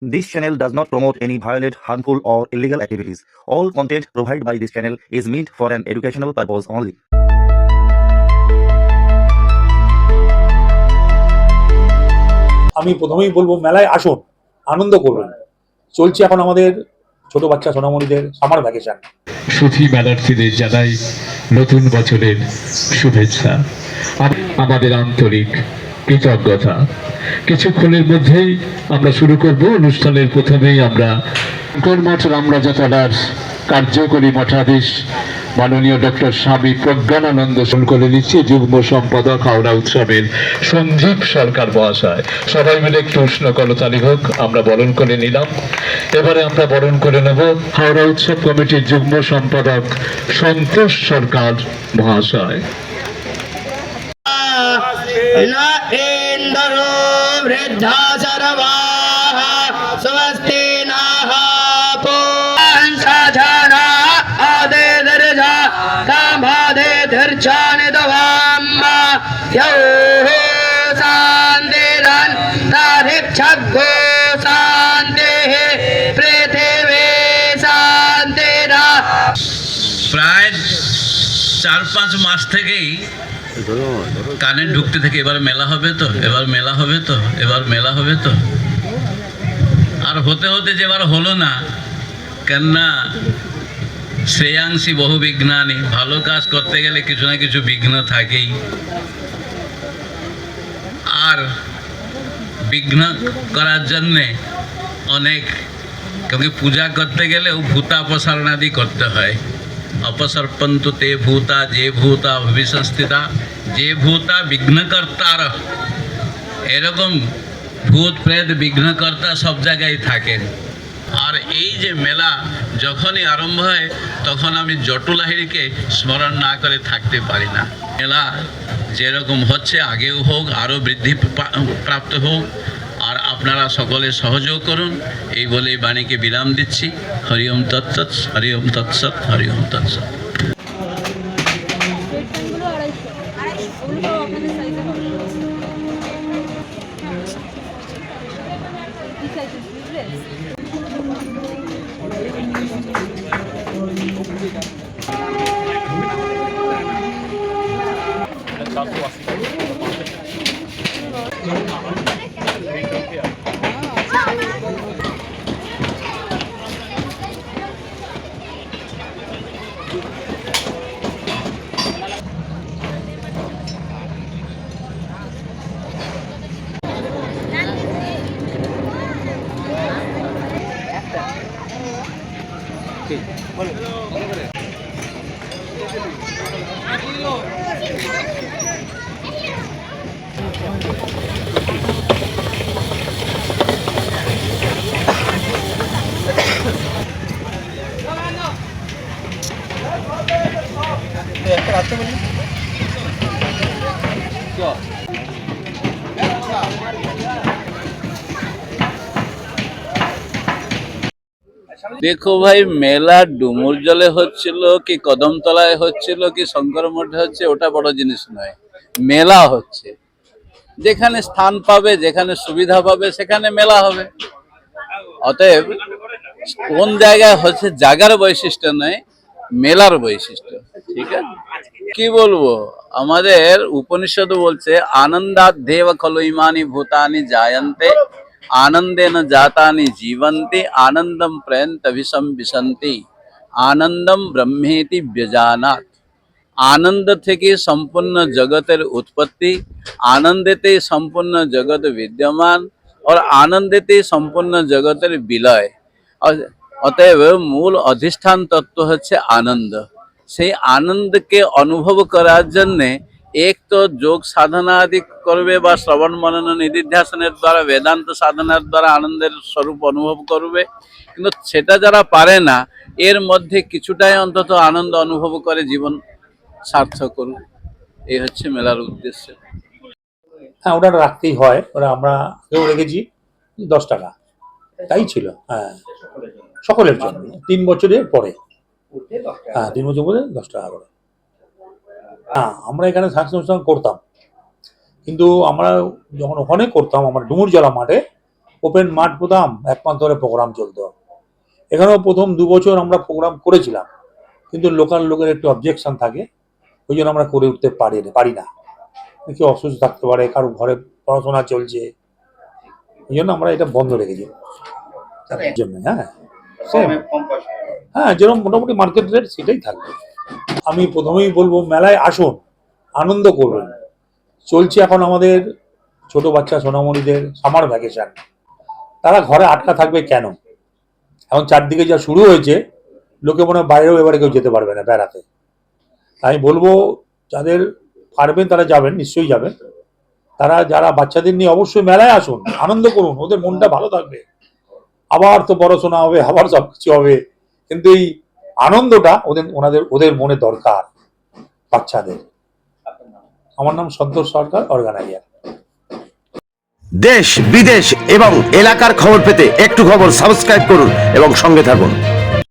This channel does not promote any violent, harmful, or illegal activities. All content provided by this channel is meant for an educational purpose only. আমি প্রথমেই বলবো মেলায় আসুন, আনন্দ করবেন। চলছে এখন আমাদের ছোট বাচ্চা সোনামণিদের সামার ভ্যাকেশন। সুধী মেলার্থীদের জানাই নতুন বছরের শুভেচ্ছা, আমাদের আন্তরিক কৃতজ্ঞতা। কিছুক্ষণের মধ্যেই আমরা শুরু করব অনুষ্ঠানের প্রথমেই আমরা মঠ রামরাজাতলার কার্যকরী মঠাধীশ মাননীয় ডক্টর স্বামী প্রজ্ঞানানন্দ করে নিচ্ছি যুগ্ম সম্পাদক হাওড়া উৎসবের সঞ্জীব সরকার মহাশয়। সবাই মিলে একটু উষ্ণ করতালি হোক, আমরা বরণ করে নিলাম। এবারে আমরা বরণ করে নেব হাওড়া উৎসব কমিটির যুগ্ম সম্পাদক সন্তোষ সরকার মহাশয়। প্রায় 4-5 মাস থেকেই কানে ঢুকতে থেকে এবার মেলা হবে তো, এবার মেলা হবে তো, এবার মেলা হবে তো, আর হতে হতে যে এবার হলো না। কেননা শ্রেয়াংসী বহু বিঘ্নানি, ভালো কাজ করতে গেলে কিছু না কিছু বিঘ্ন থাকেই। আর বিঘ্ন করার জন্যে অনেক, क्योंकि पूजा करते गले भूतापसारणादि करते हैं। अपसर्पन्तु ते भूता जे भूता भविष्यस्थिता जे भूता विघ्नकर्तार, एरकम भूत प्रेत विघ्नकर्ता सब जगह थाकेन। और এই যে মেলা যখনই আরম্ভ হয় তখন আমি জটুলাহিড়িকে স্মরণ না করে থাকতে পারি না। মেলা যেরকম হচ্ছে আগেও হোক, আরও বৃদ্ধি প্রাপ্ত হোক, আর আপনারা সকলে সহযোগ করুন, এই বলে বাণীকে বিরাম দিচ্ছি। হরি ওম তৎসৎ, হরি ওম তৎসৎ, হরি ওম তৎসৎ। দেখো ভাই, মেলা ডুমুর জলে হচ্ছিল কি কদমতলায় হচ্ছিল কি শঙ্কর মঠে হচ্ছে, ওটা বড় জিনিস নয়। মেলা হচ্ছে, যেখানে স্থান পাবে, যেখানে সুবিধা পাবে সেখানে মেলা হবে। অতএব কোন জায়গায় হচ্ছে জায়গার বৈশিষ্ট্য নয়, মেলার বৈশিষ্ট্য। ঠিক আছে, কি বলবো, আমাদের উপনিষদ বলছে আনন্দাদেব খলু ইমানি ভূতানি জায়ন্তে आनंदेन जातानि जीवन्ति आनंदम प्रयंत विषम विशन्ति आनंदम ब्रह्मेति व्यजानात्। आनंद থেকে সম্পূর্ণ জগতের উৎপত্তি, আনন্দেতেই সম্পূর্ণ জগৎ বিদ্যমান, और আনন্দেতেই সম্পূর্ণ জগতের বিলয়। অতএব মূল অধিষ্ঠান তত্ত্ব হচ্ছে আনন্দ। সেই আনন্দকে অনুভব করার জন্যে एक तो যোগ সাধনা আদি করবে বা শ্রবণ মনন নিধিধ্যাসনের দ্বারা বেদান্ত সাধনার দ্বারা আনন্দের স্বরূপ অনুভব করবে। কিন্তু সেটা যারা পারে না, এর মধ্যে কিছুটাই অন্তত আনন্দ অনুভব করে জীবন সার্থক করবে। এই হচ্ছে মেলার উদ্দেশ্য। হ্যাঁ, ওটা রাখতেই হয়। ওরা আমরা কেউ রেখেছি 10 টাকা, তাই ছিল। হ্যাঁ, সকলের জন্য 3 বছরের পরে। হ্যাঁ, 3 বছর পরে 10 টাকা করে। হ্যাঁ, আমরা এখানে সাংস্কৃতিক অনুষ্ঠান করতাম, কিন্তু আমরা যখন ওখানে করতাম, আমরা ডুমুরজলা মাঠে, ওপেন মাঠ পেতাম, এক মাস ধরে প্রোগ্রাম চলতো। এখানেও প্রথম 2 বছর আমরা প্রোগ্রাম করেছিলাম, কিন্তু লোকাল লোকের একটু অবজেকশন থাকে, ওই জন্য আমরা করে উঠতে পারি না। কেউ অসুস্থ থাকতে পারে, কারো ঘরে পড়াশোনা চলছে, এই জন্য আমরা এটা বন্ধ রেখেছি তার জন্য। হ্যাঁ, যেরকম মোটামুটি মার্কেট রেট সেটাই থাকবে। আমি প্রথমেই বলবো, মেলায় আসুন, আনন্দ করবেন। চলছে এখন আমাদের ছোট বাচ্চা সোনামণিদের সামার ভ্যাকেশন, তারা ঘরে আটকা থাকবে কেন? এখন চারদিকে যা শুরু হয়েছে, লোকে মনে হয় বাইরেও এবারে কেউ যেতে পারবে না বেড়াতে। আমি বলবো, যাদের পারবেন তারা যাবেন, নিশ্চয়ই যাবেন। তারা যারা বাচ্চাদের নিয়ে অবশ্যই মেলায় আসুন, আনন্দ করুন, ওদের মনটা ভালো থাকবে। আবার তো পড়াশোনা হবে, আবার সবকিছু হবে, কিন্তু এই আনন্দটা ওদের মনে দরকার, বাচ্চাদের। আমার নাম সন্তোষ সরকার, অর্গানাইজার। দেশ বিদেশ এবং এলাকার খবর পেতে একটু খবর সাবস্ক্রাইব করুন এবং সঙ্গে থাকুন।